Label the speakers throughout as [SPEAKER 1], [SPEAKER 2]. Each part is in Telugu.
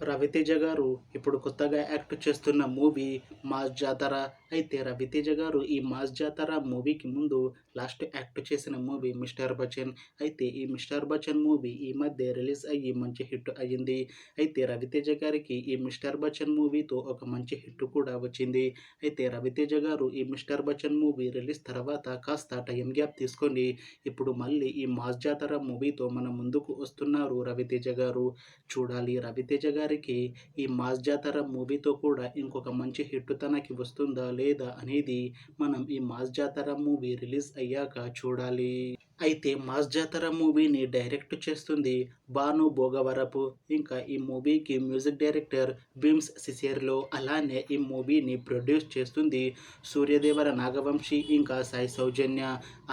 [SPEAKER 1] రవితేజ గారు ఇప్పుడు కొత్తగా యాక్ట్ చేస్తున్న మూవీ 'మాస్ జాతర'. అయితే రవితేజ గారు ఈ 'మాస్ జాతర' మూవీకి ముందు లాస్ట్ యాక్ట్ చేసిన మూవీ 'మిస్టర్ బచ్చన్'. అయితే ఈ 'మిస్టర్ బచ్చన్' మూవీ ఈ మధ్య రిలీజ్ అయ్యి మంచి హిట్ అయ్యింది. అయితే రవితేజ గారికి ఈ 'మిస్టర్ బచ్చన్' మూవీతో ఒక మంచి హిట్ కూడా వచ్చింది. అయితే రవితేజ గారు ఈ 'మిస్టర్ బచ్చన్' మూవీ రిలీజ్ తర్వాత కాస్త టైం గ్యాప్ తీసుకొని ఇప్పుడు మళ్ళీ ఈ 'మాస్ జాతర' మూవీతో మన ముందుకు వస్తున్నారు రవితేజ గారు. చూడాలి రవితేజ గారికి ఈ 'మాస్ జాతర' మూవీతో కూడా ఇంకొక మంచి హిట్ తనకి వస్తుందా లేదా అనేది మనం ఈ 'మాస్ జాతర' మూవీ రిలీజ్ అయ్యాక చూడాలి. అయితే 'మాస్ జాతర' మూవీని డైరెక్ట్ చేస్తుంది భాను భోగవరపు. ఇంకా ఈ మూవీకి మ్యూజిక్ డైరెక్టర్ భీమ్స్ సిసేర్లో. అలానే ఈ మూవీని ప్రొడ్యూస్ చేస్తుంది సూర్యదేవర నాగవంశి ఇంకా సాయి సౌజన్య.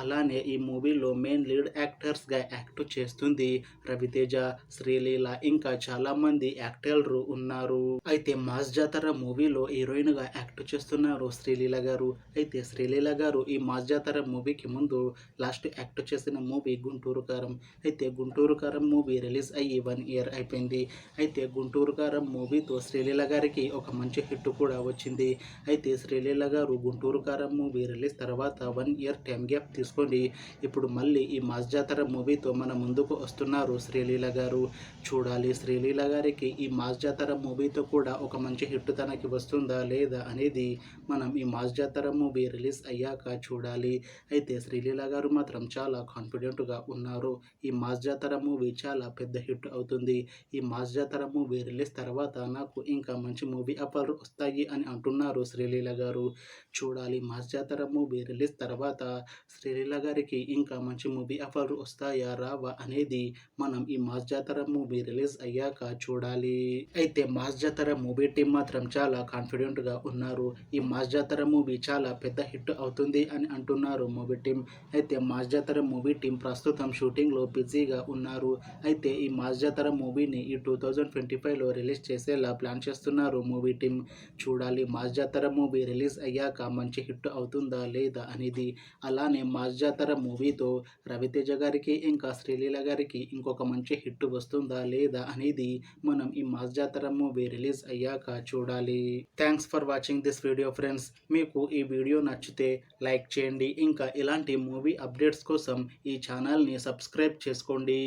[SPEAKER 1] అలానే ఈ మూవీలో మెయిన్ లీడ్ యాక్టర్స్గా యాక్ట్ చేస్తుంది రవితేజ, శ్రీలీల ఇంకా చాలామంది యాక్టర్లు ఉన్నారు. అయితే 'మాస్ జాతర' మూవీలో హీరోయిన్గా యాక్ట్ చేస్తున్నారు శ్రీలీల గారు. అయితే శ్రీలీల గారు ఈ 'మాస్ జాతర' మూవీకి ముందు లాస్ట్ యాక్ట్ చేసిన మూవీ 'గుంటూరు కారం'. అయితే 'గుంటూరు కారం' మూవీ రిలీజ్ అయ్యి 1 ఇయర్ అయిపోయింది. అయితే 'గుంటూరు కారం' మూవీతో శ్రీలీల గారికి ఒక మంచి హిట్ కూడా వచ్చింది. అయితే శ్రీలీల గారు 'గుంటూరు కారం' మూవీ రిలీజ్ తర్వాత 1 ఇయర్ టైం గ్యాప్ తీసుకొని ఇప్పుడు మళ్ళీ ఈ 'మాస్ జాతర' మూవీతో మన ముందుకు వస్తున్నారు శ్రీలీల గారు. చూడాలి శ్రీలీల గారికి ఈ 'మాస్ జాతర' మూవీతో కూడా ఒక మంచి హిట్ తనకి వస్తుందా లేదా అనేది మనం ఈ 'మాస్ జాతర' మూవీ రిలీజ్ అయ్యాక చూడాలి. అయితే శ్రీలీల గారు మాత్రం చాలా కాన్ఫిడెంట్గా ఉన్నారు. ఈ 'మాస్ జాతర' మూవీ చాలా పెద్ద హిట్ అవుతుంది. ఈ 'మాస్ జాతర' మూవీ రిలీజ్ తర్వాత నాకు ఇంకా మంచి మూవీ ఆఫర్లు వస్తాయి అని అంటున్నారు శ్రీలీల గారు. చూడాలి 'మాస్ జాతర' మూవీ రిలీజ్ తర్వాత శ్రీలీల గారికి ఇంకా మంచి మూవీ ఆఫర్లు వస్తాయా రావా అనేది మనం ఈ 'మాస్ జాతర' మూవీ రిలీజ్ అయ్యాక చూడాలి. అయితే 'మాస్ జాతర' మూవీ టీం మాత్రం చాలా కాన్ఫిడెంట్గా ఉన్నారు. ఈ 'మాస్ జాతర' మూవీ చాలా పెద్ద హిట్ అవుతుంది అని అంటున్నారు మూవీ టీం. అయితే 'మాస్ జాతర' మూవీ టీం ప్రస్తుతం షూటింగ్లో బిజీగా ఉన్నారు. అయితే ఈ 'మాస్ జాతర' మూవీని ఈ 2025లో రిలీజ్ చేసేలా ప్లాన్ చేస్తున్నారు మూవీ టీం. చూడాలి 'మాస్ జాతర' మూవీ రిలీజ్ అయ్యాక మంచి హిట్ అవుతుందా లేదా అనేది. అలానే 'మాస్ జాతర' మూవీతో రవితేజ గారికి ఇంకా శ్రీలీల గారికి ఇంకొక మంచి హిట్ వస్తుందా లేదా అనేది మనం ఈ 'మాస్ జాతర' మూవీ రిలీజ్ అయ్యాక చూడాలి. Thanks for watching this video friends. మీకు ఈ వీడియో నచ్చితే లైక్ చేయండి. ఇంకా ఇలాంటి మూవీ అప్డేట్స్ కోసం ఈ ఛానల్ని సబ్స్క్రైబ్ చేసుకోండి.